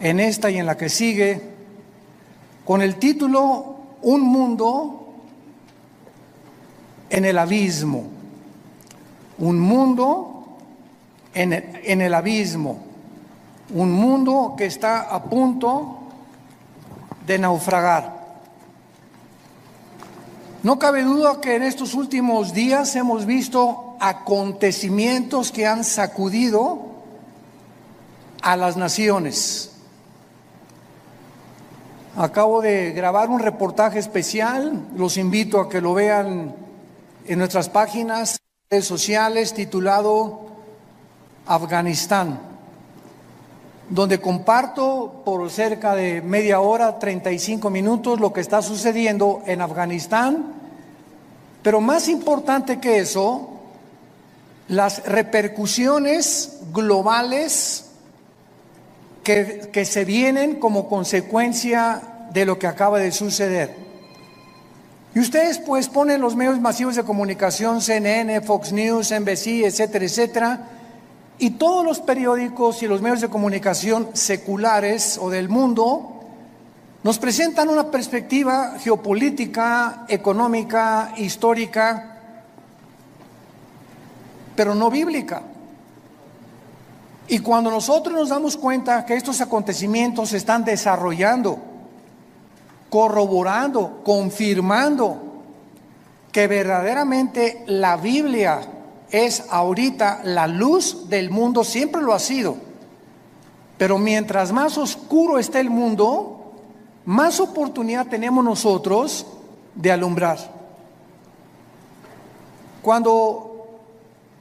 en esta y en la que sigue, con el título Un mundo en el abismo. Un mundo en el abismo. Un mundo que está a punto de naufragar. No cabe duda que en estos últimos días hemos visto acontecimientos que han sacudido a las naciones. Acabo de grabar un reportaje especial, los invito a que lo vean en nuestras páginas, redes sociales, titulado Afganistán, donde comparto por cerca de media hora, 35 minutos, lo que está sucediendo en Afganistán, pero más importante que eso, las repercusiones globales que se vienen como consecuencia de lo que acaba de suceder. Y ustedes pues ponen los medios masivos de comunicación, CNN, Fox News, NBC, etcétera, etcétera, y todos los periódicos y los medios de comunicación seculares o del mundo nos presentan una perspectiva geopolítica, económica, histórica, pero no bíblica. Y cuando nosotros nos damos cuenta que estos acontecimientos se están desarrollando, corroborando, confirmando que verdaderamente la Biblia es ahorita la luz del mundo, siempre lo ha sido, pero mientras más oscuro esté el mundo, más oportunidad tenemos nosotros de alumbrar. Cuando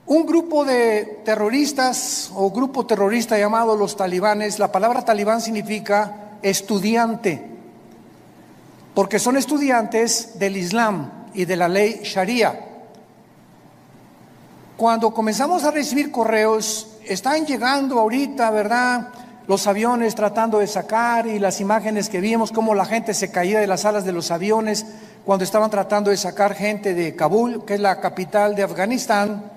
un grupo de terroristas o grupo terrorista llamado los talibanes, la palabra talibán significa estudiante, porque son estudiantes del Islam y de la ley Sharia. Cuando comenzamos a recibir correos, están llegando ahorita, ¿verdad?, los aviones tratando de sacar, y las imágenes que vimos, cómo la gente se caía de las alas de los aviones cuando estaban tratando de sacar gente de Kabul, que es la capital de Afganistán.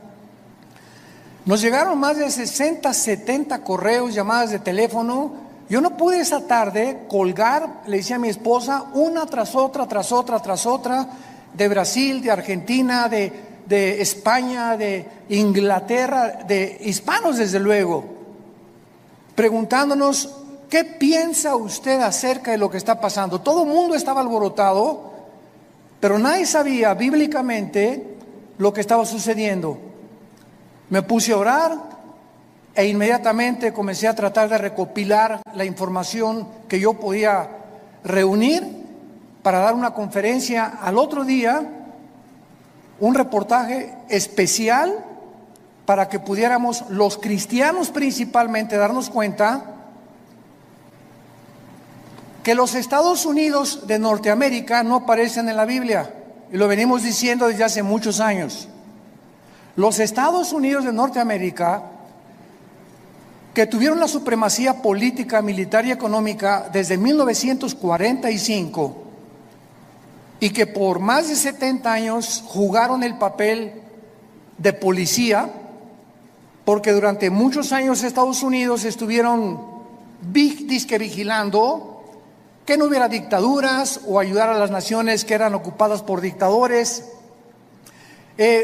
Nos llegaron más de 60, 70 correos, llamadas de teléfono. Yo no pude esa tarde colgar, le decía a mi esposa, una tras otra, de Brasil, de Argentina, de España, de Inglaterra, de hispanos desde luego, preguntándonos, ¿qué piensa usted acerca de lo que está pasando? Todo el mundo estaba alborotado, pero nadie sabía bíblicamente lo que estaba sucediendo. Me puse a orar e inmediatamente comencé a tratar de recopilar la información que yo podía reunir para dar una conferencia al otro día, un reportaje especial para que pudiéramos los cristianos principalmente darnos cuenta que los Estados Unidos de Norteamérica no aparecen en la Biblia, y lo venimos diciendo desde hace muchos años. Los Estados Unidos de Norteamérica, que tuvieron la supremacía política, militar y económica desde 1945 y que por más de 70 años jugaron el papel de policía, porque durante muchos años Estados Unidos estuvieron disque vigilando que no hubiera dictaduras o ayudar a las naciones que eran ocupadas por dictadores,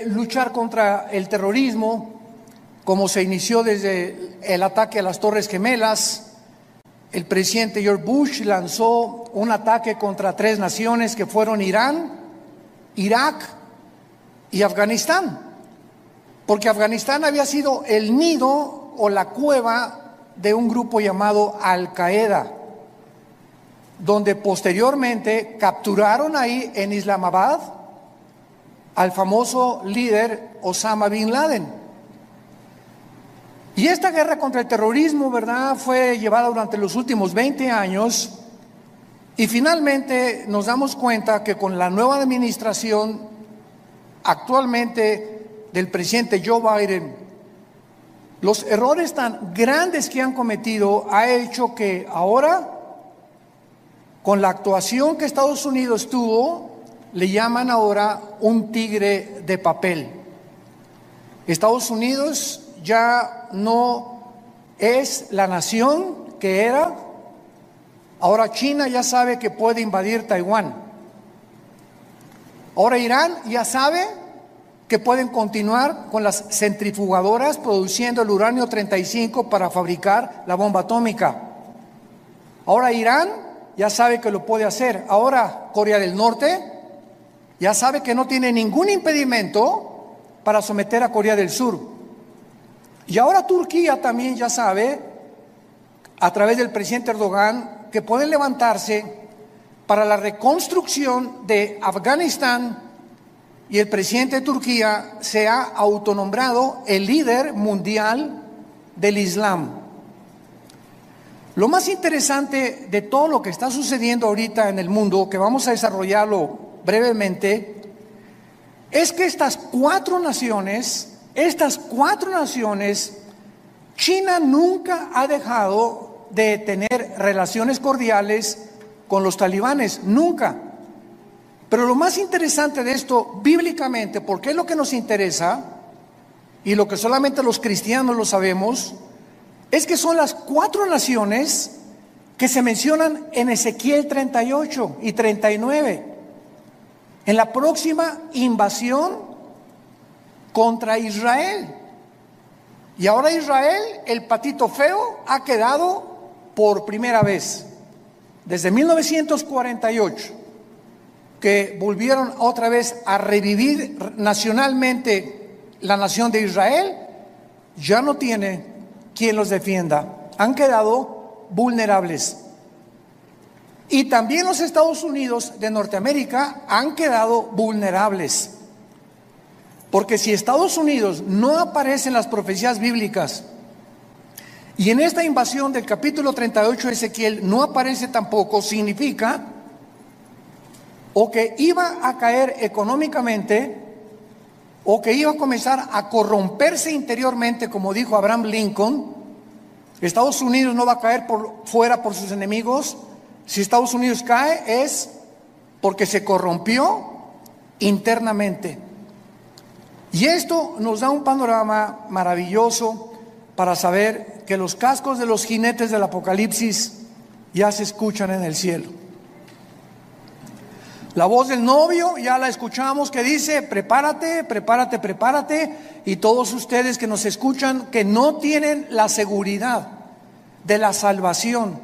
luchar contra el terrorismo, como se inició desde el ataque a las Torres Gemelas. El presidente George Bush lanzó un ataque contra 3 naciones que fueron Irán, Irak y Afganistán, porque Afganistán había sido el nido o la cueva de un grupo llamado Al Qaeda, donde posteriormente capturaron ahí en Islamabad al famoso líder Osama Bin Laden. Y esta guerra contra el terrorismo, ¿verdad?, fue llevada durante los últimos 20 años, y finalmente nos damos cuenta que con la nueva administración actualmente del presidente Joe Biden, los errores tan grandes que han cometido ha hecho que ahora, con la actuación que Estados Unidos tuvo, le llaman ahora un tigre de papel. Estados Unidos ya no es la nación que era Ahora China ya sabe que puede invadir Taiwán. Ahora Irán ya sabe que pueden continuar con las centrifugadoras produciendo el uranio 35 para fabricar la bomba atómica. Ahora Irán ya sabe que lo puede hacer. Ahora Corea del Norte ya sabe que no tiene ningún impedimento para someter a Corea del Sur. Y ahora Turquía también ya sabe, a través del presidente Erdogan, que pueden levantarse para la reconstrucción de Afganistán, y el presidente de Turquía se ha autonombrado el líder mundial del Islam. Lo más interesante de todo lo que está sucediendo ahorita en el mundo, que vamos a desarrollarlo brevemente, es que estas cuatro naciones, China nunca ha dejado de tener relaciones cordiales con los talibanes, nunca. Pero lo más interesante de esto, bíblicamente, porque es lo que nos interesa, y lo que solamente los cristianos lo sabemos, es que son las cuatro naciones que se mencionan en Ezequiel 38 y 39, en la próxima invasión contra Israel. Y ahora Israel, el patito feo, ha quedado por primera vez, desde 1948, que volvieron otra vez a revivir nacionalmente la nación de Israel, ya no tiene quien los defienda. Han quedado vulnerables. Y también los Estados Unidos de Norteamérica han quedado vulnerables. Porque si Estados Unidos no aparece en las profecías bíblicas, y en esta invasión del capítulo 38 de Ezequiel no aparece tampoco, significa o que iba a caer económicamente, o que iba a comenzar a corromperse interiormente, como dijo Abraham Lincoln. Estados Unidos no va a caer por fuera por sus enemigos. Si Estados Unidos cae es porque se corrompió internamente. Y esto nos da un panorama maravilloso para saber que los cascos de los jinetes del Apocalipsis ya se escuchan en el cielo. La voz del novio ya la escuchamos, que dice: prepárate, prepárate, prepárate. Y todos ustedes que nos escuchan, que no tienen la seguridad de la salvación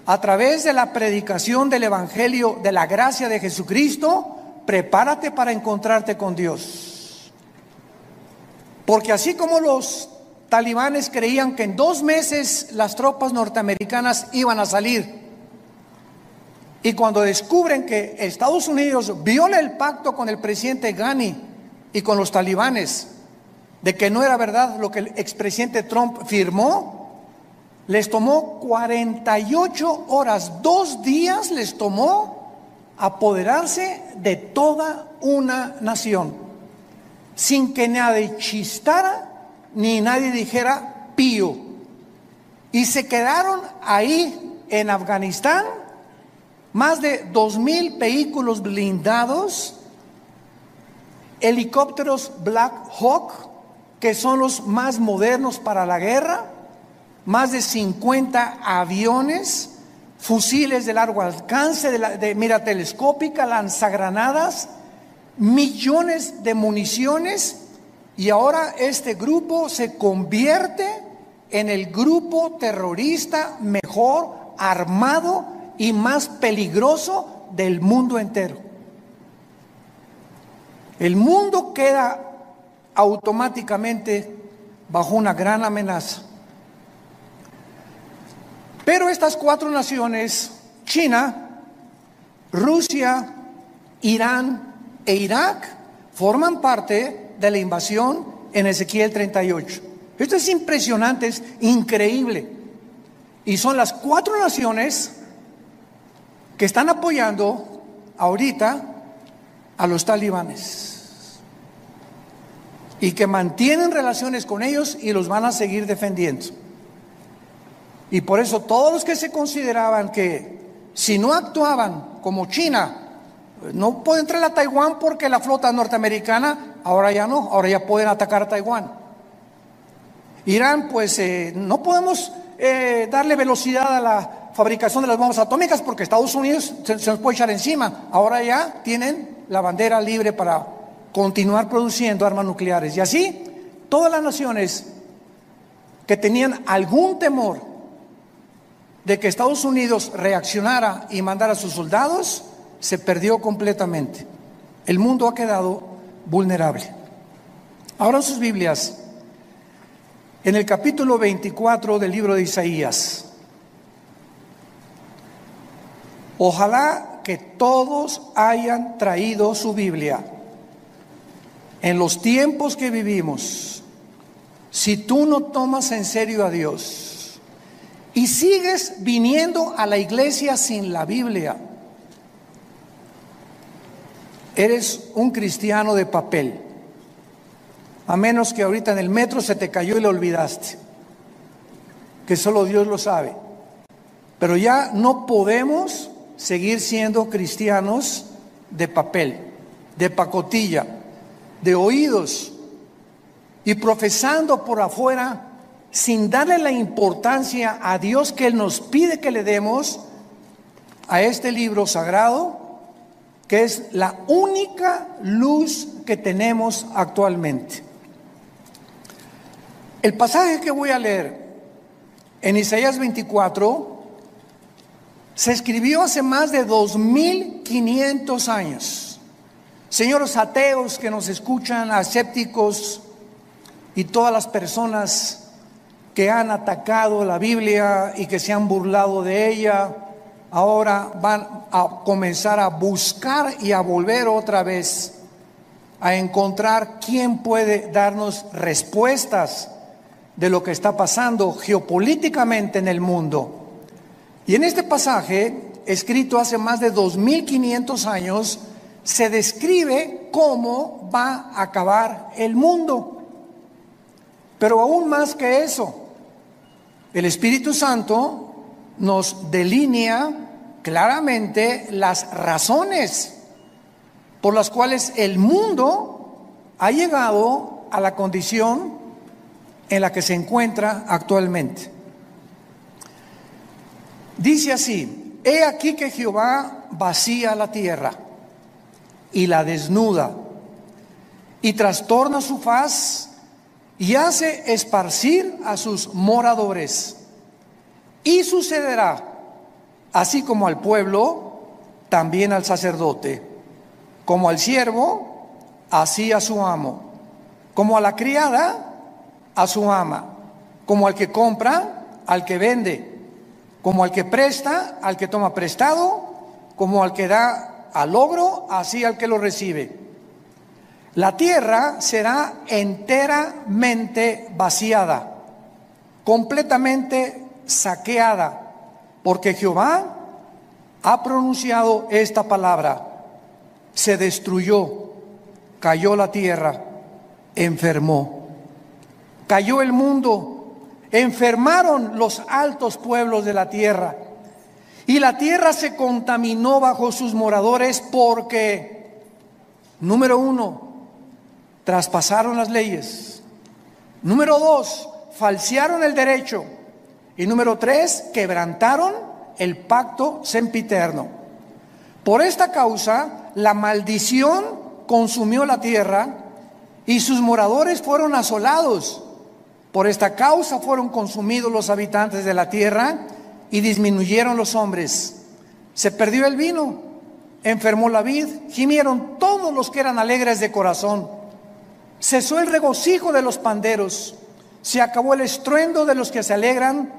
a través de la predicación del evangelio de la gracia de Jesucristo, prepárate para encontrarte con Dios. Porque así como los talibanes creían que en 2 meses las tropas norteamericanas iban a salir, y cuando descubren que Estados Unidos viola el pacto con el presidente Ghani y con los talibanes, de que no era verdad lo que el expresidente Trump firmó, les tomó 48 horas, 2 días les tomó apoderarse de toda una nación, sin que nadie chistara ni nadie dijera pío. Y se quedaron ahí en Afganistán más de 2,000 vehículos blindados, helicópteros Black Hawk, que son los más modernos para la guerra, más de 50 aviones, fusiles de largo alcance, de mira telescópica, lanzagranadas, millones de municiones. Y ahora este grupo se convierte en el grupo terrorista mejor armado y más peligroso del mundo entero. El mundo queda automáticamente bajo una gran amenaza. Pero estas 4 naciones, China, Rusia, Irán e Irak, forman parte de la invasión en Ezequiel 38. Esto es impresionante, es increíble. Y son las 4 naciones que están apoyando ahorita a los talibanes y que mantienen relaciones con ellos y los van a seguir defendiendo. Y por eso todos los que se consideraban que si no actuaban como China, no puede entrar a Taiwán porque la flota norteamericana, ahora ya no, ahora ya pueden atacar a Taiwán. Irán, pues no podemos darle velocidad a la fabricación de las bombas atómicas porque Estados Unidos se nos puede echar encima. Ahora ya tienen la bandera libre para continuar produciendo armas nucleares. Y así, todas las naciones que tenían algún temor de que Estados Unidos reaccionara y mandara a sus soldados, se perdió completamente. El mundo ha quedado vulnerable. Ahora en sus Biblias, en el capítulo 24 del libro de Isaías. Ojalá que todos hayan traído su Biblia. En los tiempos que vivimos, si tú no tomas en serio a Dios y sigues viniendo a la iglesia sin la Biblia, eres un cristiano de papel. A menos que ahorita en el metro se te cayó y lo olvidaste, que solo Dios lo sabe. Pero ya no podemos seguir siendo cristianos de papel, de pacotilla, de oídos, y profesando por afuera sin darle la importancia a Dios que Él nos pide que le demos a este libro sagrado, que es la única luz que tenemos actualmente. El pasaje que voy a leer en Isaías 24 se escribió hace más de 2500 años. Señores ateos que nos escuchan, escépticos y todas las personas que han atacado la Biblia y que se han burlado de ella, ahora van a comenzar a buscar y a volver otra vez a encontrar quién puede darnos respuestas de lo que está pasando geopolíticamente en el mundo. Y en este pasaje, escrito hace más de 2500 años, se describe cómo va a acabar el mundo. Pero aún más que eso, el Espíritu Santo nos delinea claramente las razones por las cuales el mundo ha llegado a la condición en la que se encuentra actualmente. Dice así: he aquí que Jehová vacía la tierra y la desnuda, y trastorna su faz, y hace esparcir a sus moradores. Y sucederá, así como al pueblo, también al sacerdote, como al siervo, así a su amo, como a la criada, a su ama, como al que compra, al que vende, como al que presta, al que toma prestado, como al que da al logro, así al que lo recibe. La tierra será enteramente vaciada, completamente saqueada, porque Jehová ha pronunciado esta palabra: se destruyó, cayó la tierra, enfermó. Cayó el mundo, enfermaron los altos pueblos de la tierra, y la tierra se contaminó bajo sus moradores porque, número 1, traspasaron las leyes. Número 2, falsearon el derecho. Y número 3, quebrantaron el pacto sempiterno. Por esta causa, la maldición consumió la tierra y sus moradores fueron asolados. Por esta causa fueron consumidos los habitantes de la tierra y disminuyeron los hombres. Se perdió el vino, enfermó la vid, gimieron todos los que eran alegres de corazón. Cesó el regocijo de los panderos, se acabó el estruendo de los que se alegran,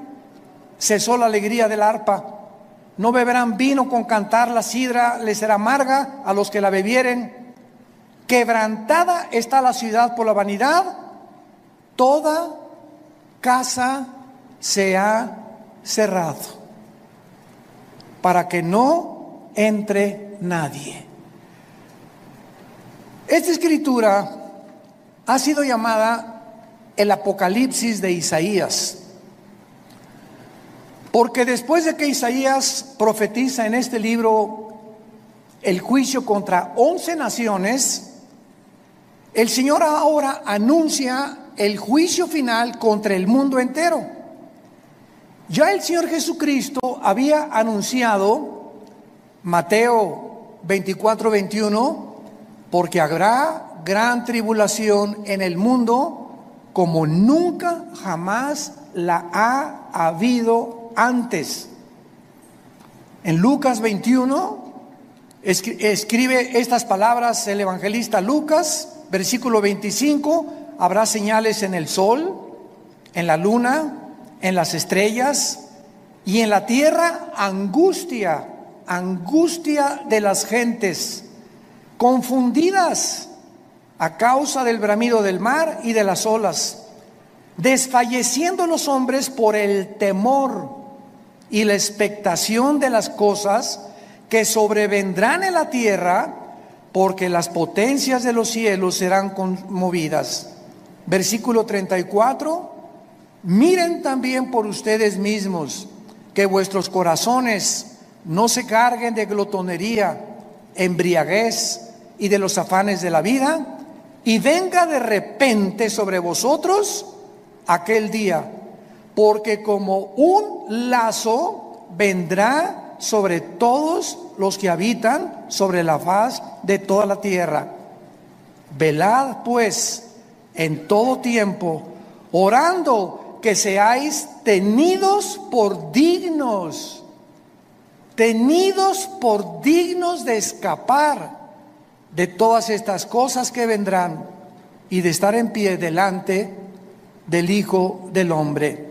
cesó la alegría del arpa. No beberán vino con cantar, la sidra les será amarga a los que la bebieren. Quebrantada está la ciudad por la vanidad, toda casa se ha cerrado, para que no entre nadie. Esta escritura ha sido llamada el Apocalipsis de Isaías, porque después de que Isaías profetiza en este libro el juicio contra 11 naciones, el Señor ahora anuncia el juicio final contra el mundo entero. Ya el Señor Jesucristo había anunciado, Mateo 24:21, porque habrá gran tribulación en el mundo como nunca jamás la ha habido antes. En Lucas 21 escribe estas palabras el evangelista Lucas, versículo 25: habrá señales en el sol, en la luna, en las estrellas, y en la tierra angustia de las gentes, confundidas a causa del bramido del mar y de las olas, desfalleciendo los hombres por el temor y la expectación de las cosas que sobrevendrán en la tierra, porque las potencias de los cielos serán conmovidas. Versículo 34: miren también por ustedes mismos, que vuestros corazones no se carguen de glotonería, embriaguez y de los afanes de la vida, y venga de repente sobre vosotros aquel día, porque como un lazo vendrá sobre todos los que habitan sobre la faz de toda la tierra. Velad pues en todo tiempo, orando que seáis tenidos por dignos de escapar de todas estas cosas que vendrán y de estar en pie delante del Hijo del Hombre.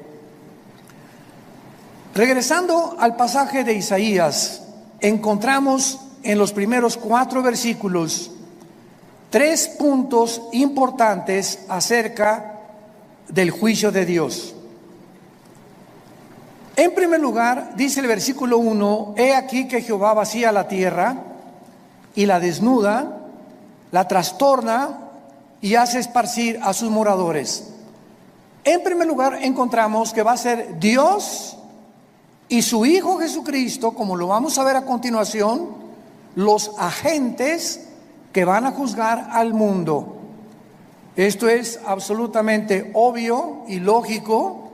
Regresando al pasaje de Isaías, encontramos en los primeros 4 versículos 3 puntos importantes acerca del juicio de Dios. En primer lugar, dice el versículo 1: he aquí que Jehová vacía la tierra y la desnuda, la trastorna y hace esparcir a sus moradores. En primer lugar, encontramos que va a ser Dios y su Hijo Jesucristo, como lo vamos a ver a continuación, los agentes que van a juzgar al mundo. Esto es absolutamente obvio y lógico,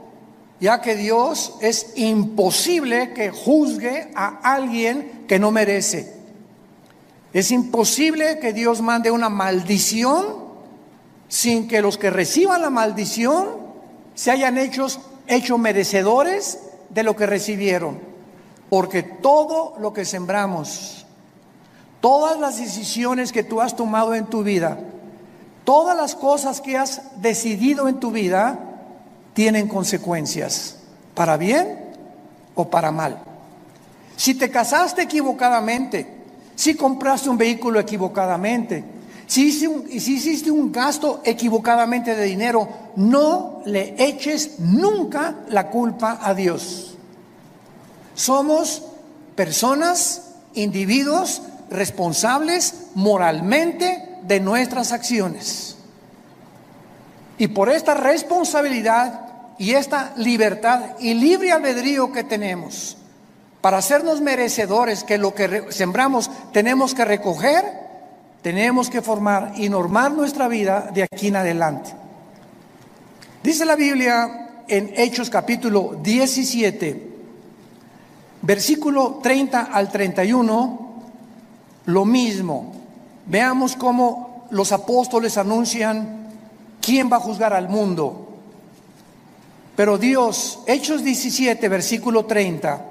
ya que Dios es imposible que juzgue a alguien que no merece. Es imposible que Dios mande una maldición sin que los que reciban la maldición se hayan hecho merecedores de lo que recibieron. Porque todo lo que sembramos, todas las decisiones que tú has tomado en tu vida, todas las cosas que has decidido en tu vida, tienen consecuencias, para bien o para mal. Si te casaste equivocadamente, si compraste un vehículo equivocadamente, si hiciste un gasto equivocadamente de dinero, no le eches nunca la culpa a Dios. Somos personas, individuos responsables moralmente de nuestras acciones. Y por esta responsabilidad y esta libertad y libre albedrío que tenemos para hacernos merecedores que lo que sembramos tenemos que recoger, tenemos que formar y normar nuestra vida de aquí en adelante. Dice la Biblia en Hechos capítulo 17, versículo 30 al 31, lo mismo. Veamos cómo los apóstoles anuncian quién va a juzgar al mundo. Pero Dios, Hechos 17, versículo 30,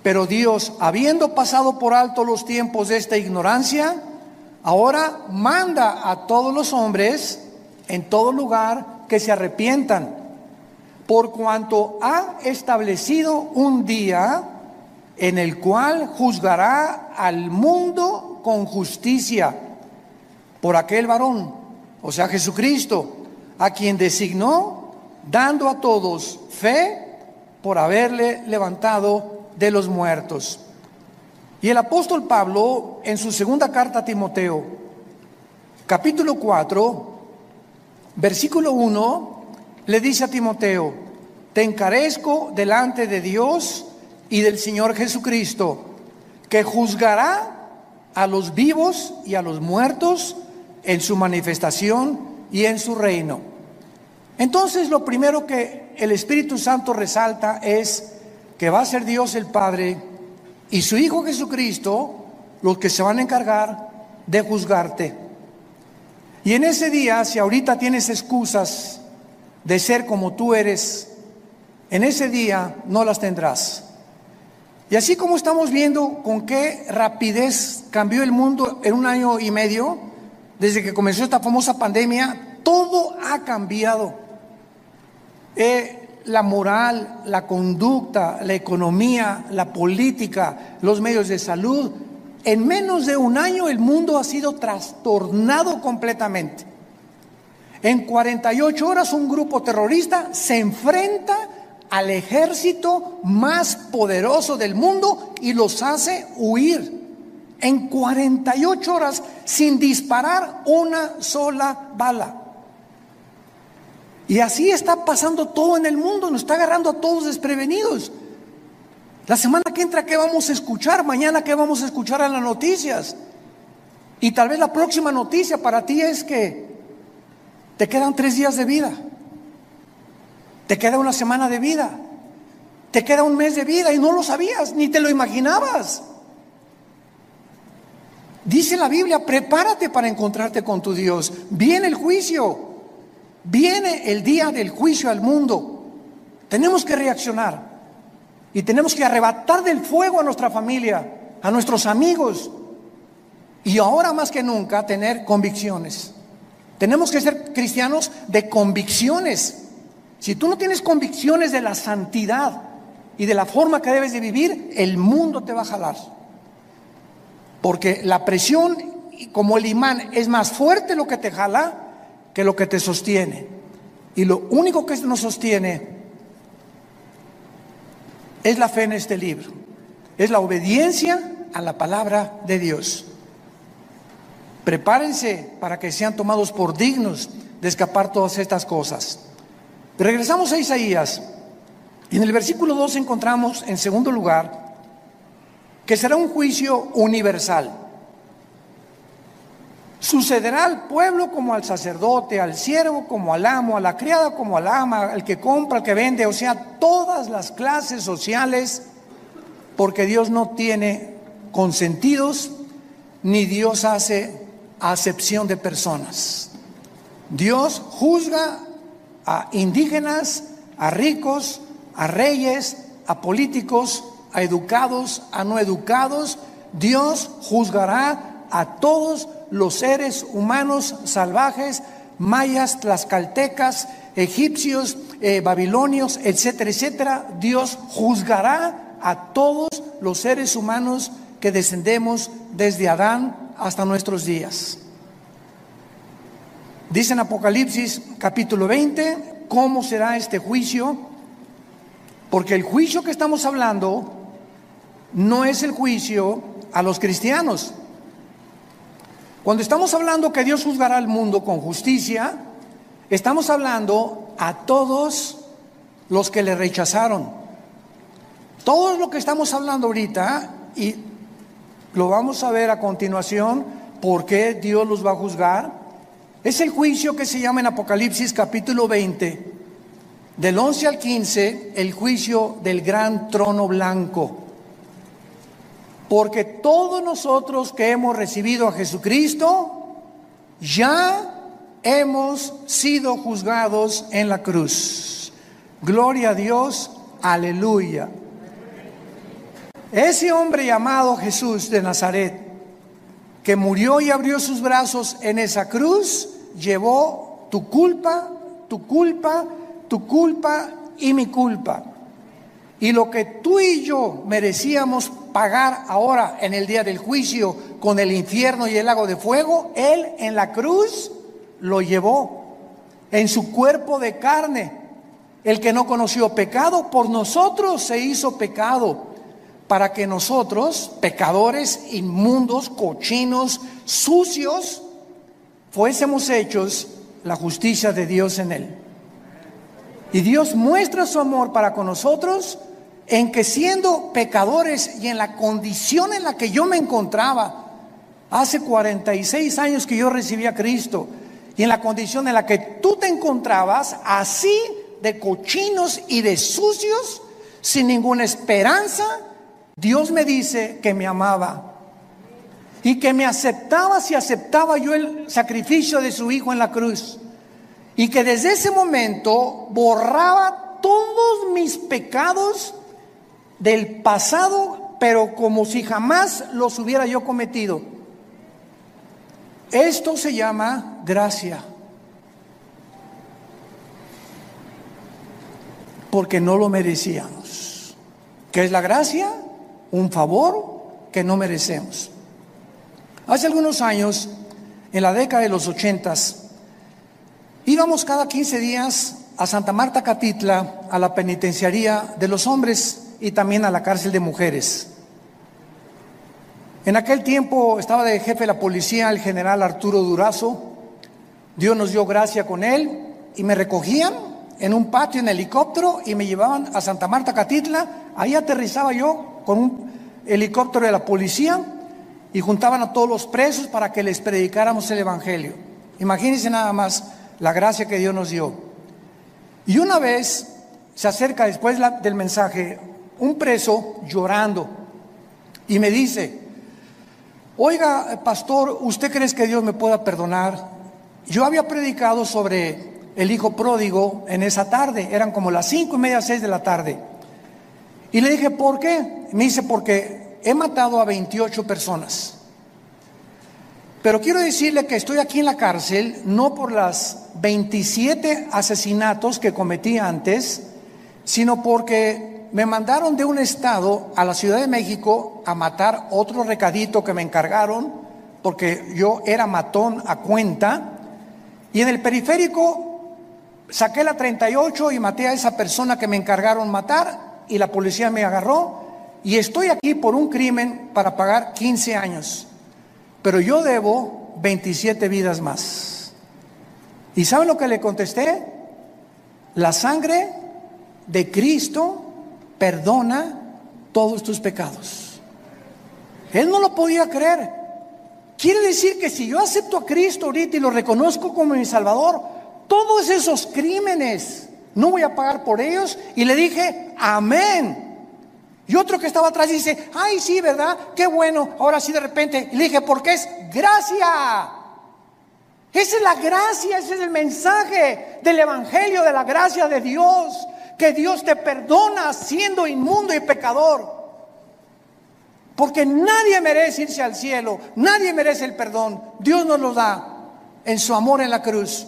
pero Dios, habiendo pasado por alto los tiempos de esta ignorancia, ahora manda a todos los hombres en todo lugar que se arrepientan, por cuanto ha establecido un día en el cual juzgará al mundo con justicia por aquel varón, o sea Jesucristo, a quien designó, dando a todos fe por haberle levantado de los muertos. Y el apóstol Pablo, en su segunda carta a Timoteo, capítulo 4, versículo 1, le dice a Timoteo: te encarezco delante de Dios y del Señor Jesucristo, que juzgará a los vivos y a los muertos en su manifestación y en su reino. Entonces, lo primero que el Espíritu Santo resalta es que va a ser Dios el Padre y su Hijo Jesucristo los que se van a encargar de juzgarte. Y en ese día, si ahorita tienes excusas de ser como tú eres, en ese día no las tendrás. Y así como estamos viendo con qué rapidez cambió el mundo en 1 año y medio, desde que comenzó esta famosa pandemia, todo ha cambiado. La moral, la conducta, la economía, la política, los medios de salud. En menos de 1 año el mundo ha sido trastornado completamente. En 48 horas un grupo terrorista se enfrenta al ejército más poderoso del mundo y los hace huir. En 48 horas sin disparar una sola bala. Y así está pasando todo en el mundo, nos está agarrando a todos desprevenidos. La semana que entra, ¿qué vamos a escuchar? Mañana, ¿qué vamos a escuchar en las noticias? Y tal vez la próxima noticia para ti es que te quedan 3 días de vida, te queda 1 semana de vida, te queda 1 mes de vida y no lo sabías, ni te lo imaginabas. Dice la Biblia, prepárate para encontrarte con tu Dios. Viene el juicio, viene el día del juicio al mundo. Tenemos que reaccionar y tenemos que arrebatar del fuego a nuestra familia, a nuestros amigos, y ahora más que nunca tener convicciones. Tenemos que ser cristianos de convicciones. Si tú no tienes convicciones de la santidad y de la forma que debes de vivir, el mundo te va a jalar. Porque la presión, como el imán, es más fuerte lo que te jala que lo que te sostiene. Y lo único que nos sostiene es la fe en este libro, es la obediencia a la palabra de Dios. Prepárense para que sean tomados por dignos de escapar todas estas cosas. Regresamos a Isaías, y en el versículo 2 encontramos, en segundo lugar, que será un juicio universal. Sucederá al pueblo como al sacerdote, al siervo como al amo, a la criada como al ama, al que compra, al que vende, o sea, todas las clases sociales, porque Dios no tiene consentidos, ni Dios hace acepción de personas. Dios juzga a indígenas, a ricos, a reyes, a políticos, a educados, a no educados. Dios juzgará a todos los seres humanos salvajes, mayas, tlaxcaltecas, egipcios, babilonios, etcétera, etcétera. Dios juzgará a todos los seres humanos que descendemos desde Adán hasta nuestros días. Dice en Apocalipsis capítulo 20 cómo será este juicio, porque el juicio que estamos hablando no es el juicio a los cristianos. Cuando estamos hablando que Dios juzgará al mundo con justicia, estamos hablando a todos los que le rechazaron. Todo lo que estamos hablando ahorita, y lo vamos a ver a continuación, por qué Dios los va a juzgar, es el juicio que se llama en Apocalipsis capítulo 20, del 11 al 15, el juicio del gran trono blanco. Porque todos nosotros que hemos recibido a Jesucristo, ya hemos sido juzgados en la cruz. Gloria a Dios, aleluya. Ese hombre llamado Jesús de Nazaret, que murió y abrió sus brazos en esa cruz, llevó tu culpa, tu culpa, tu culpa y mi culpa. Y lo que tú y yo merecíamos pagar ahora en el día del juicio con el infierno y el lago de fuego, Él en la cruz lo llevó en su cuerpo de carne. El que no conoció pecado, por nosotros se hizo pecado, para que nosotros, pecadores, inmundos, cochinos, sucios, fuésemos hechos la justicia de Dios en Él. Y Dios muestra su amor para con nosotros en que, siendo pecadores y en la condición en la que yo me encontraba hace 46 años que yo recibí a Cristo, y en la condición en la que tú te encontrabas, así de cochinos y de sucios, sin ninguna esperanza, Dios me dice que me amaba y que me aceptaba si aceptaba yo el sacrificio de su Hijo en la cruz, y que desde ese momento borraba todos mis pecados del pasado, pero como si jamás los hubiera yo cometido. Esto se llama gracia, porque no lo merecíamos. ¿Qué es la gracia? Un favor que no merecemos. Hace algunos años, en la década de los 80s, íbamos cada 15 días a Santa Marta Catitla, a la penitenciaría de los hombres y también a la cárcel de mujeres. En aquel tiempo estaba de jefe de la policía el general Arturo Durazo. Dios nos dio gracia con él y me recogían en un patio en helicóptero y me llevaban a Santa Marta Catitla. Ahí aterrizaba yo con un helicóptero de la policía y juntaban a todos los presos para que les predicáramos el evangelio. Imagínense nada más la gracia que Dios nos dio. Y una vez se acerca después del mensaje un preso llorando y me dice: oiga, pastor, ¿usted cree que Dios me pueda perdonar? Yo había predicado sobre el hijo pródigo en esa tarde, eran como las 5:30, 6 de la tarde. Y le dije, ¿por qué? Me dice, porque he matado a 28 personas. Pero quiero decirle que estoy aquí en la cárcel no por las 27 asesinatos que cometí antes, sino porque me mandaron de un estado a la Ciudad de México a matar otro recadito que me encargaron, porque yo era matón a cuenta, y en el periférico saqué la 38 y maté a esa persona que me encargaron matar, y la policía me agarró, y estoy aquí por un crimen para pagar 15 años, pero yo debo 27 vidas más. ¿Y saben lo que le contesté? La sangre de Cristo perdona todos tus pecados. Él no lo podía creer. Quiere decir que si yo acepto a Cristo ahorita y lo reconozco como mi Salvador, todos esos crímenes no voy a pagar por ellos. Y le dije, amén. Y otro que estaba atrás dice, ay, sí, ¿verdad? Qué bueno. Ahora sí, de repente, y le dije, porque es gracia. Esa es la gracia, ese es el mensaje del evangelio, de la gracia de Dios. Que Dios te perdona siendo inmundo y pecador. Porque nadie merece irse al cielo, nadie merece el perdón. Dios nos lo da en su amor en la cruz.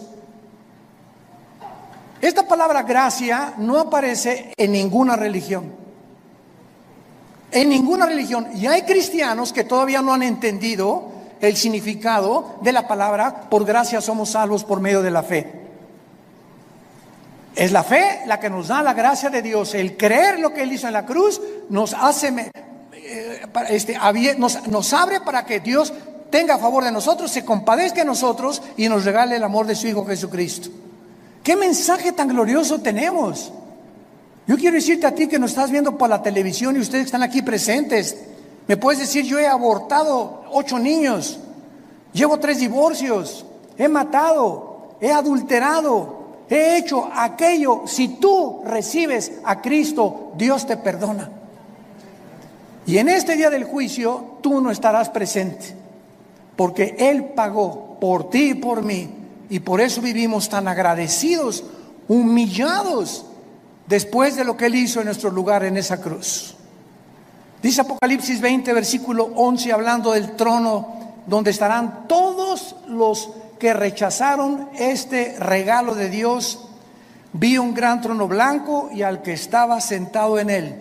Esta palabra gracia no aparece en ninguna religión. En ninguna religión. Y hay cristianos que todavía no han entendido el significado de la palabra por gracia somos salvos por medio de la fe. Es la fe la que nos da la gracia de Dios. El creer lo que Él hizo en la cruz nos hace, nos abre para que Dios tenga a favor de nosotros, se compadezca de nosotros y nos regale el amor de su Hijo Jesucristo. ¿Qué mensaje tan glorioso tenemos? Yo quiero decirte a ti que nos estás viendo por la televisión y ustedes están aquí presentes. Me puedes decir, yo he abortado 8 niños, llevo 3 divorcios, he matado, he adulterado, he hecho aquello. Si tú recibes a Cristo, Dios te perdona. Y en este día del juicio, tú no estarás presente, porque Él pagó por ti y por mí. Y por eso vivimos tan agradecidos, humillados, después de lo que Él hizo en nuestro lugar en esa cruz. Dice Apocalipsis 20, versículo 11, hablando del trono, donde estarán todos los que rechazaron este regalo de Dios. Vi un gran trono blanco y al que estaba sentado en él,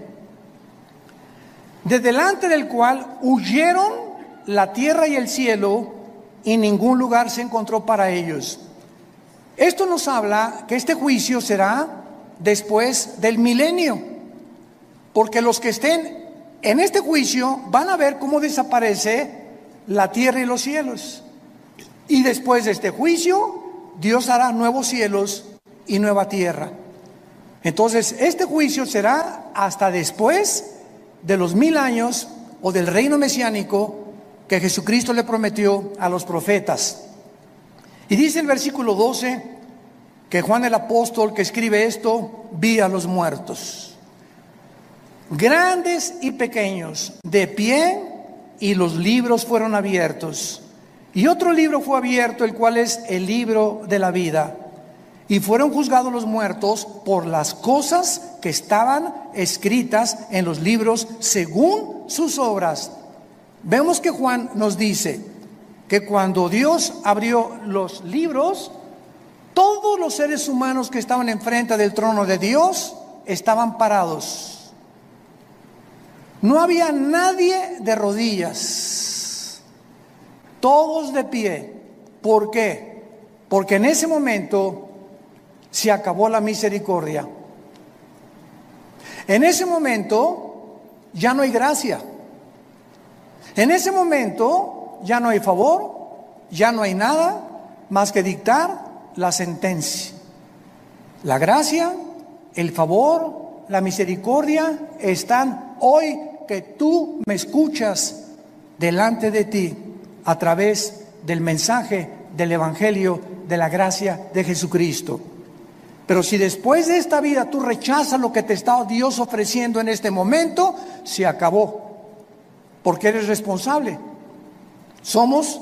de delante del cual huyeron la tierra y el cielo, y ningún lugar se encontró para ellos. Esto nos habla que este juicio será después del milenio, porque los que estén en este juicio van a ver cómo desaparece la tierra y los cielos. Y después de este juicio, Dios hará nuevos cielos y nueva tierra. Entonces, este juicio será hasta después de los 1000 años o del reino mesiánico que Jesucristo le prometió a los profetas. Y dice el versículo 12 que Juan el apóstol que escribe esto, vi a los muertos, grandes y pequeños, de pie, y los libros fueron abiertos. Y otro libro fue abierto, el cual es el libro de la vida. Y fueron juzgados los muertos por las cosas que estaban escritas en los libros según sus obras. Vemos que Juan nos dice que cuando Dios abrió los libros, todos los seres humanos que estaban enfrente del trono de Dios estaban parados. No había nadie de rodillas, todos de pie. ¿Por qué? Porque en ese momento se acabó la misericordia. En ese momento ya no hay gracia. En ese momento ya no hay favor, ya no hay nada más que dictar la sentencia. La gracia, el favor, la misericordia están hoy que tú me escuchas delante de ti a través del mensaje del Evangelio de la gracia de Jesucristo. Pero si después de esta vida tú rechazas lo que te está Dios ofreciendo en este momento, se acabó, porque eres responsable. Somos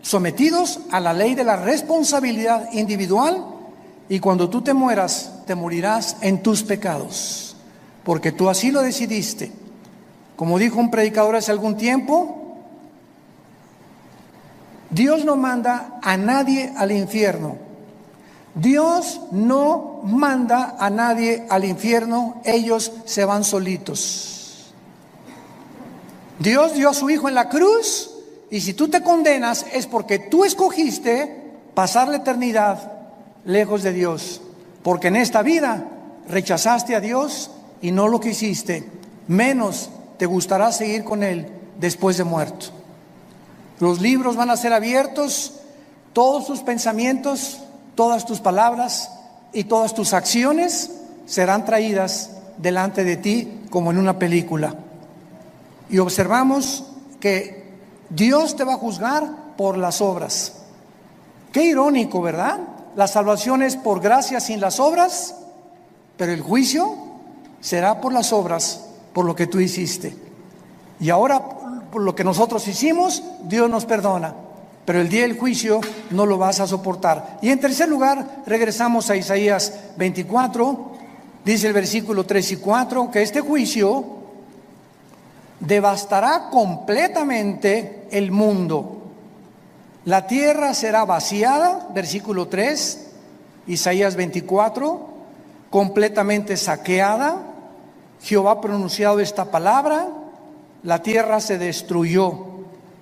sometidos a la ley de la responsabilidad individual, y cuando tú te mueras, te morirás en tus pecados, porque tú así lo decidiste. Como dijo un predicador hace algún tiempo, Dios no manda a nadie al infierno. Dios no manda a nadie al infierno, ellos se van solitos. Dios dio a su Hijo en la cruz, y si tú te condenas es porque tú escogiste pasar la eternidad lejos de Dios, porque en esta vida rechazaste a Dios y no lo quisiste, menos te gustará seguir con Él después de muerto. Los libros van a ser abiertos, todos tus pensamientos, todas tus palabras y todas tus acciones serán traídas delante de ti como en una película. Y observamos que Dios te va a juzgar por las obras. Qué irónico, ¿verdad? La salvación es por gracia sin las obras, pero el juicio será por las obras, por lo que tú hiciste. Y ahora, por lo que nosotros hicimos, Dios nos perdona, pero el día del juicio no lo vas a soportar. Y en tercer lugar, regresamos a Isaías 24, dice el versículo 3 y 4, que este juicio devastará completamente el mundo. La tierra será vaciada, versículo 3, Isaías 24, completamente saqueada. Jehová ha pronunciado esta palabra: la tierra se destruyó,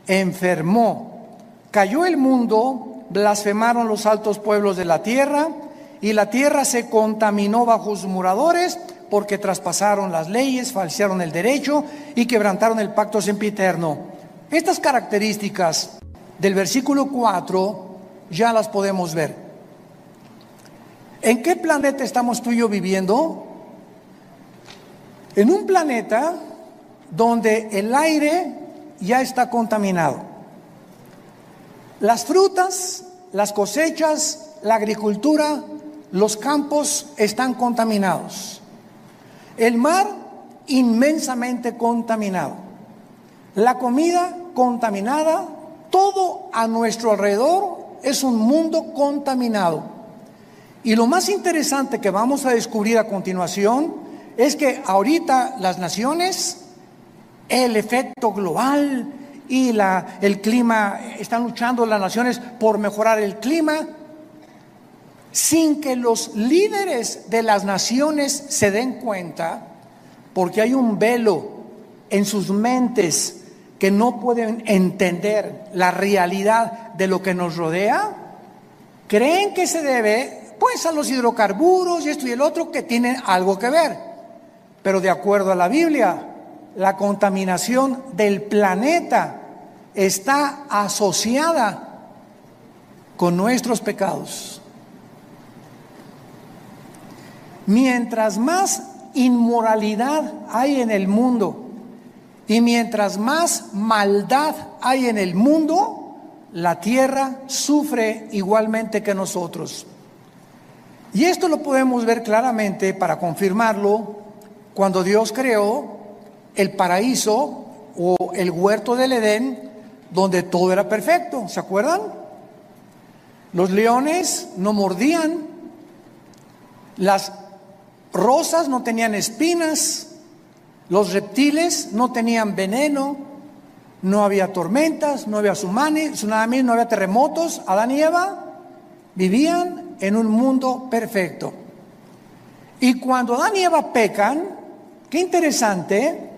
enfermó, cayó el mundo, blasfemaron los altos pueblos de la tierra, y la tierra se contaminó bajo sus moradores, porque traspasaron las leyes, falsearon el derecho y quebrantaron el pacto sempiterno. Estas características del versículo 4 ya las podemos ver. ¿En qué planeta estamos tú y yo viviendo? En un planeta donde el aire ya está contaminado. Las frutas, las cosechas, la agricultura, los campos están contaminados. El mar inmensamente contaminado. La comida contaminada. Todo a nuestro alrededor es un mundo contaminado. Y lo más interesante que vamos a descubrir a continuación es que ahorita las naciones, el efecto global y el clima, están luchando las naciones por mejorar el clima, sin que los líderes de las naciones se den cuenta, porque hay un velo en sus mentes que no pueden entender la realidad de lo que nos rodea. Creen que se debe pues a los hidrocarburos y esto y el otro, que tienen algo que ver, pero de acuerdo a la Biblia, la contaminación del planeta está asociada con nuestros pecados. Mientras más inmoralidad hay en el mundo y mientras más maldad hay en el mundo, la tierra sufre igualmente que nosotros. Y esto lo podemos ver claramente para confirmarlo cuando Dios creó el paraíso o el huerto del Edén, donde todo era perfecto. ¿Se acuerdan? Los leones no mordían, las rosas no tenían espinas, los reptiles no tenían veneno, no había tormentas, no había tsunamis, no había terremotos. Adán y Eva vivían en un mundo perfecto. Y cuando Adán y Eva pecan, qué interesante,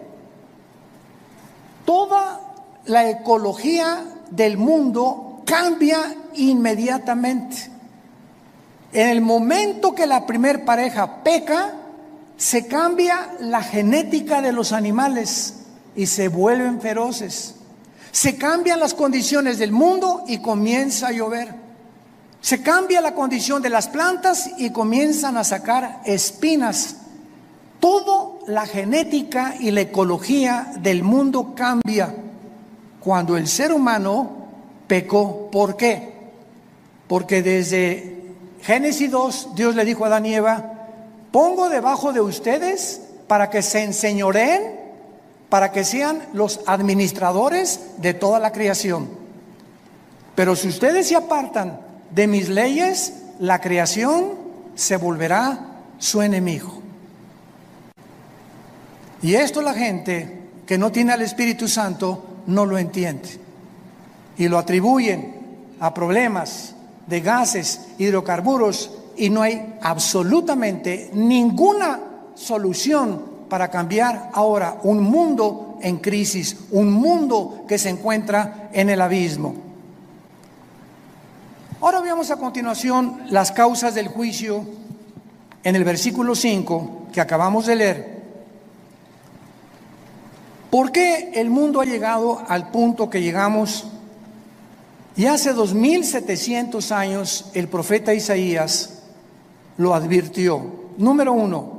toda la ecología del mundo cambia inmediatamente. En el momento que la primer pareja peca, se cambia la genética de los animales y se vuelven feroces. Se cambian las condiciones del mundo y comienza a llover. Se cambia la condición de las plantas y comienzan a sacar espinas. Toda la genética y la ecología del mundo cambia cuando el ser humano pecó. ¿Por qué? Porque desde Génesis 2, Dios le dijo a Adán y Eva: pongo debajo de ustedes para que se enseñoreen, para que sean los administradores de toda la creación. Pero si ustedes se apartan de mis leyes, la creación se volverá su enemigo. Y esto la gente que no tiene al Espíritu Santo no lo entiende. Y lo atribuyen a problemas de gases, hidrocarburos, y no hay absolutamente ninguna solución para cambiar ahora un mundo en crisis, un mundo que se encuentra en el abismo. Ahora veamos a continuación las causas del juicio en el versículo 5 que acabamos de leer. ¿Por qué el mundo ha llegado al punto que llegamos? Y hace 2700 años el profeta Isaías lo advirtió. Número 1,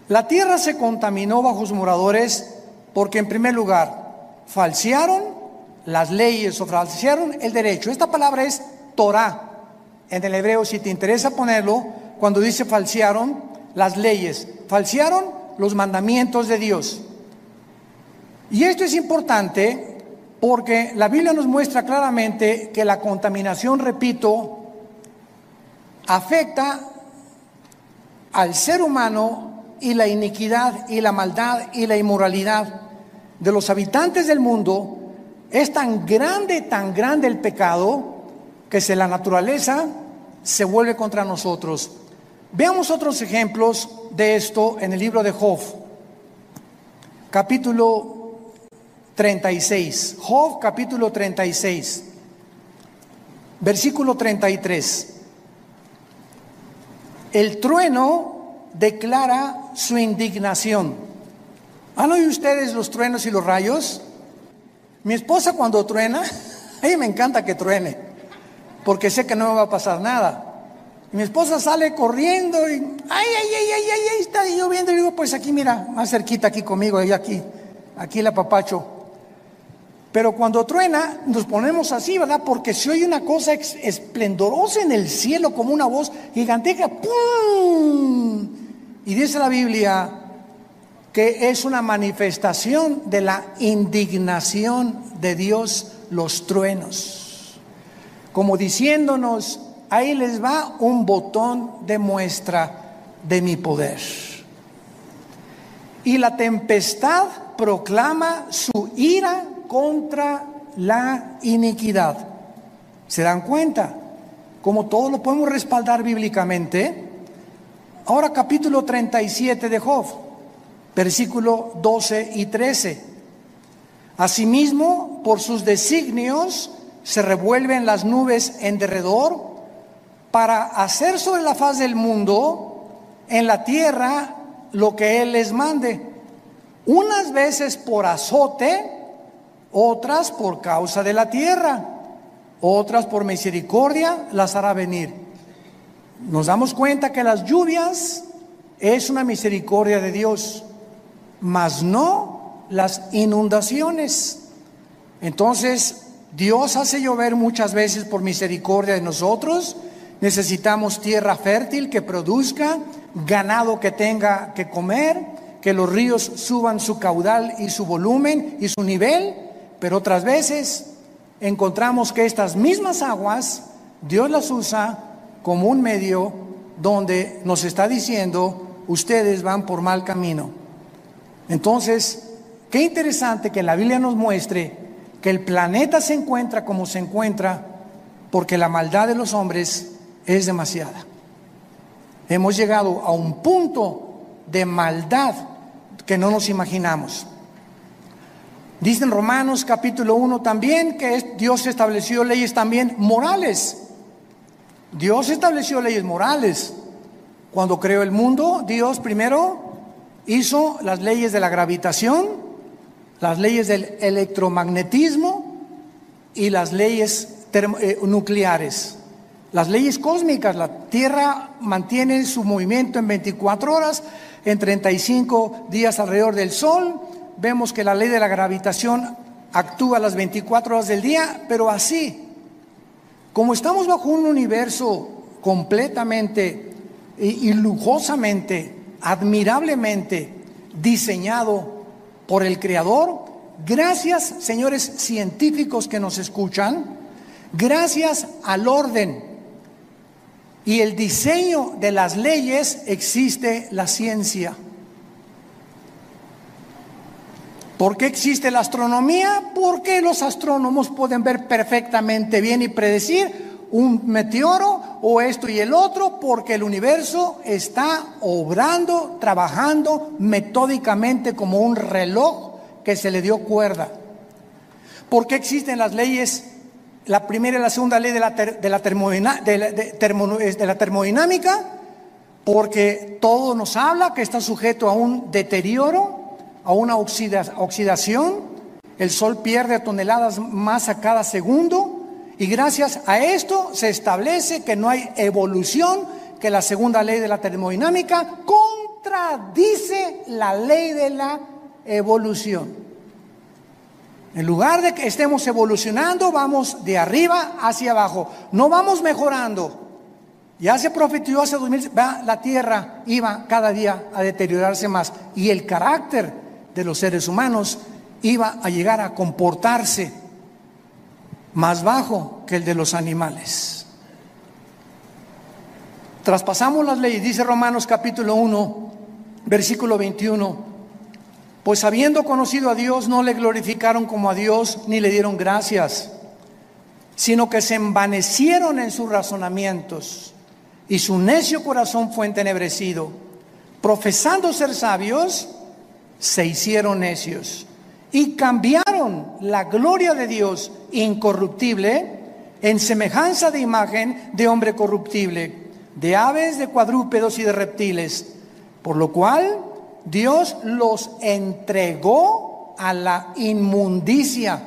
la tierra se contaminó bajo sus moradores porque, en primer lugar, falsearon las leyes o falsearon el derecho. Esta palabra es Torah en el hebreo, si te interesa ponerlo, cuando dice falsearon las leyes, falsearon los mandamientos de Dios. Y esto es importante porque la Biblia nos muestra claramente que la contaminación, repito, afecta al ser humano, y la iniquidad y la maldad y la inmoralidad de los habitantes del mundo es tan grande el pecado, que la naturaleza se vuelve contra nosotros. Veamos otros ejemplos de esto en el libro de Job, capítulo 36. Job, capítulo 36, versículo 33. El trueno declara su indignación. ¿Han oído ustedes los truenos y los rayos? Mi esposa, cuando truena, a ella me encanta que truene, porque sé que no me va a pasar nada. Y mi esposa sale corriendo y ay, está lloviendo. Y digo, pues aquí, mira, más cerquita aquí conmigo, y aquí la apapacho. Pero cuando truena, nos ponemos así, ¿verdad? Porque se oye una cosa esplendorosa en el cielo, como una voz gigantesca. ¡Pum! Y dice la Biblia que es una manifestación de la indignación de Dios los truenos, como diciéndonos: ahí les va un botón de muestra de mi poder. Y la tempestad proclama su ira contra la iniquidad. ¿Se dan cuenta? Como todo lo podemos respaldar bíblicamente. Ahora capítulo 37 de Job, versículo 12 y 13. Asimismo, por sus designios se revuelven las nubes en derredor, para hacer sobre la faz del mundo, en la tierra, lo que Él les mande. Unas veces por azote, otras por causa de la tierra, otras por misericordia las hará venir. Nos damos cuenta que las lluvias es una misericordia de Dios, mas no las inundaciones. Entonces, Dios hace llover muchas veces por misericordia de nosotros, Necesitamos tierra fértil que produzca, ganado que tenga que comer, que los ríos suban su caudal y su volumen y su nivel, pero otras veces encontramos que estas mismas aguas Dios las usa como un medio donde nos está diciendo: ustedes van por mal camino. Entonces, qué interesante que la Biblia nos muestre que el planeta se encuentra como se encuentra porque la maldad de los hombres es demasiada. Hemos llegado a un punto de maldad que no nos imaginamos. Dice en Romanos capítulo 1 también que Dios estableció leyes también morales. Dios estableció leyes morales. Cuando creó el mundo, Dios primero hizo las leyes de la gravitación, las leyes del electromagnetismo y las leyes nucleares. Las leyes cósmicas: la Tierra mantiene su movimiento en 24 horas, en 35 días alrededor del Sol. Vemos que la ley de la gravitación actúa las 24 horas del día, pero así, como estamos bajo un universo completamente y lujosamente, admirablemente diseñado por el Creador, gracias, señores científicos que nos escuchan, gracias al orden y el diseño de las leyes, existe la ciencia. ¿Por qué existe la astronomía? Porque los astrónomos pueden ver perfectamente bien y predecir un meteoro o esto y el otro, porque el universo está obrando, trabajando metódicamente como un reloj que se le dio cuerda. ¿Por qué existen las leyes? La primera y la segunda ley de la termodinámica, porque todo nos habla que está sujeto a un deterioro, a una oxidación. El Sol pierde toneladas masa cada segundo, y gracias a esto se establece que no hay evolución, que la segunda ley de la termodinámica contradice la ley de la evolución. En lugar de que estemos evolucionando, vamos de arriba hacia abajo, no vamos mejorando. Ya se profetizó hace 2000, la tierra iba cada día a deteriorarse más, y el carácter de los seres humanos iba a llegar a comportarse más bajo que el de los animales. Traspasamos las leyes. Dice Romanos capítulo 1, versículo 21: pues habiendo conocido a Dios, no le glorificaron como a Dios, ni le dieron gracias, sino que se envanecieron en sus razonamientos, y su necio corazón fue entenebrecido. Profesando ser sabios, se hicieron necios, y cambiaron la gloria de Dios incorruptible en semejanza de imagen de hombre corruptible, de aves, de cuadrúpedos y de reptiles, por lo cual Dios los entregó a la inmundicia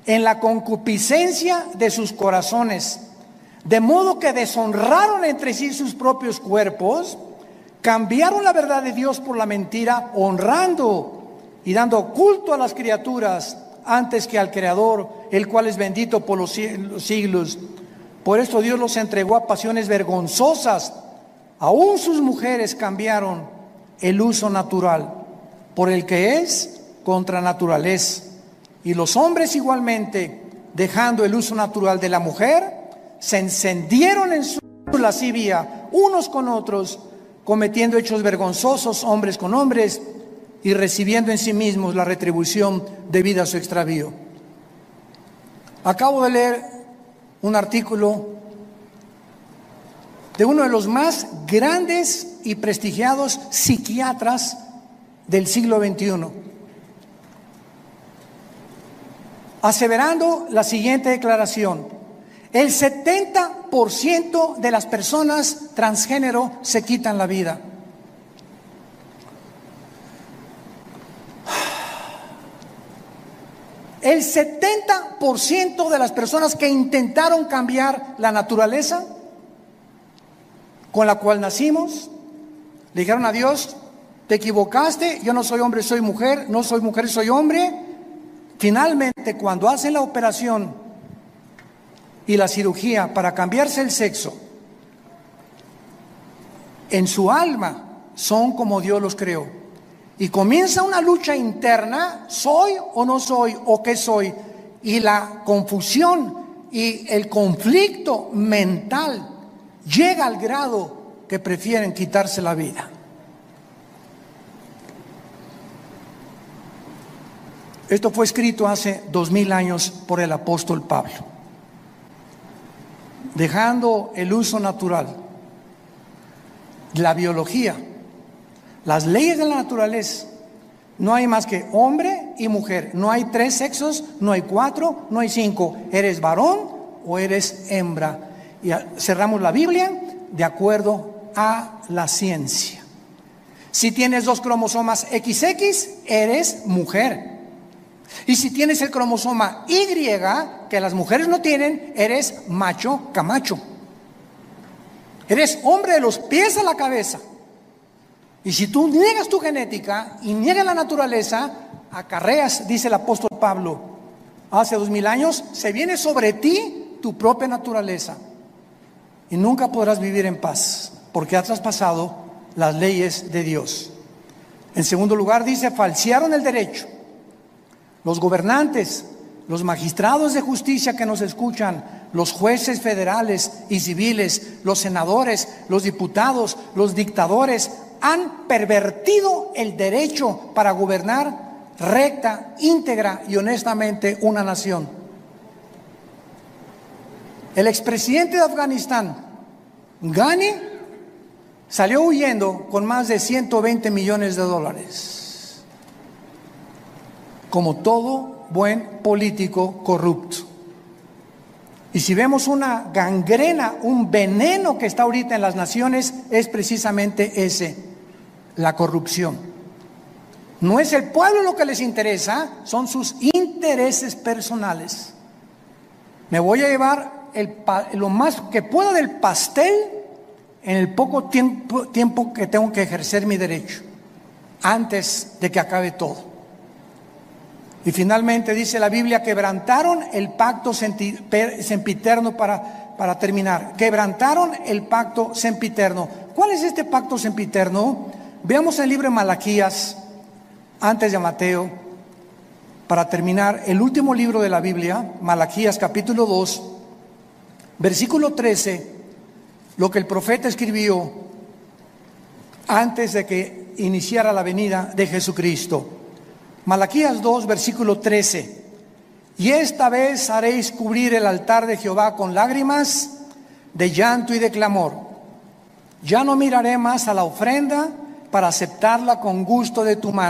en la concupiscencia de sus corazones, de modo que deshonraron entre sí sus propios cuerpos, cambiaron la verdad de Dios por la mentira, honrando y dando culto a las criaturas antes que al Creador, el cual es bendito por los siglos. Por esto Dios los entregó a pasiones vergonzosas. Aún sus mujeres cambiaron el uso natural por el que es contra naturaleza. Y los hombres igualmente, dejando el uso natural de la mujer, se encendieron en su lascivia unos con otros, cometiendo hechos vergonzosos hombres con hombres, y recibiendo en sí mismos la retribución debida a su extravío. Acabo de leer un artículo de uno de los más grandes y prestigiados psiquiatras del siglo XXI, aseverando la siguiente declaración: el 70% de las personas transgénero se quitan la vida. El 70% de las personas que intentaron cambiar la naturaleza con la cual nacimos, le dijeron a Dios: te equivocaste, yo no soy hombre, soy mujer, no soy mujer, soy hombre. Finalmente, cuando hacen la operación y la cirugía para cambiarse el sexo, en su alma son como Dios los creó. Y comienza una lucha interna, ¿soy o no soy? ¿O qué soy? Y la confusión y el conflicto mental llega al grado que prefieren quitarse la vida. Esto fue escrito hace 2000 años por el apóstol Pablo, dejando el uso natural, la biología, las leyes de la naturaleza. No hay más que hombre y mujer. No hay 3 sexos, no hay 4, no hay 5. Eres varón o eres hembra. Y cerramos la Biblia de acuerdo a la ciencia. Si tienes 2 cromosomas XX, eres mujer. Y si tienes el cromosoma Y, que las mujeres no tienen, eres macho camacho. Eres hombre de los pies a la cabeza. Y si tú niegas tu genética y niegas la naturaleza, acarreas, dice el apóstol Pablo, hace 2000 años, se viene sobre ti tu propia naturaleza. Y nunca podrás vivir en paz, porque has traspasado las leyes de Dios. En segundo lugar, dice, falsearon el derecho. Los gobernantes, los magistrados de justicia que nos escuchan, los jueces federales y civiles, los senadores, los diputados, los dictadores, han pervertido el derecho para gobernar recta, íntegra y honestamente una nación. El expresidente de Afganistán, Ghani, salió huyendo con más de 120 millones de dólares, como todo buen político corrupto. Y si vemos una gangrena, un veneno que está ahorita en las naciones, es precisamente ese, la corrupción. No es el pueblo lo que les interesa, son sus intereses personales. Me voy a llevar lo más que puedo del pastel en el poco tiempo que tengo que ejercer mi derecho, antes de que acabe todo. Y finalmente dice la Biblia, quebrantaron el pacto sempiterno para terminar. Quebrantaron el pacto sempiterno. ¿Cuál es este pacto sempiterno? Veamos el libro de Malaquías, antes de Mateo, para terminar, el último libro de la Biblia, Malaquías capítulo 2, versículo 13, lo que el profeta escribió antes de que iniciara la venida de Jesucristo. Malaquías 2, versículo 13. Y esta vez haréis cubrir el altar de Jehová con lágrimas, de llanto y de clamor. Ya no miraré más a la ofrenda para aceptarla con gusto de tu mano.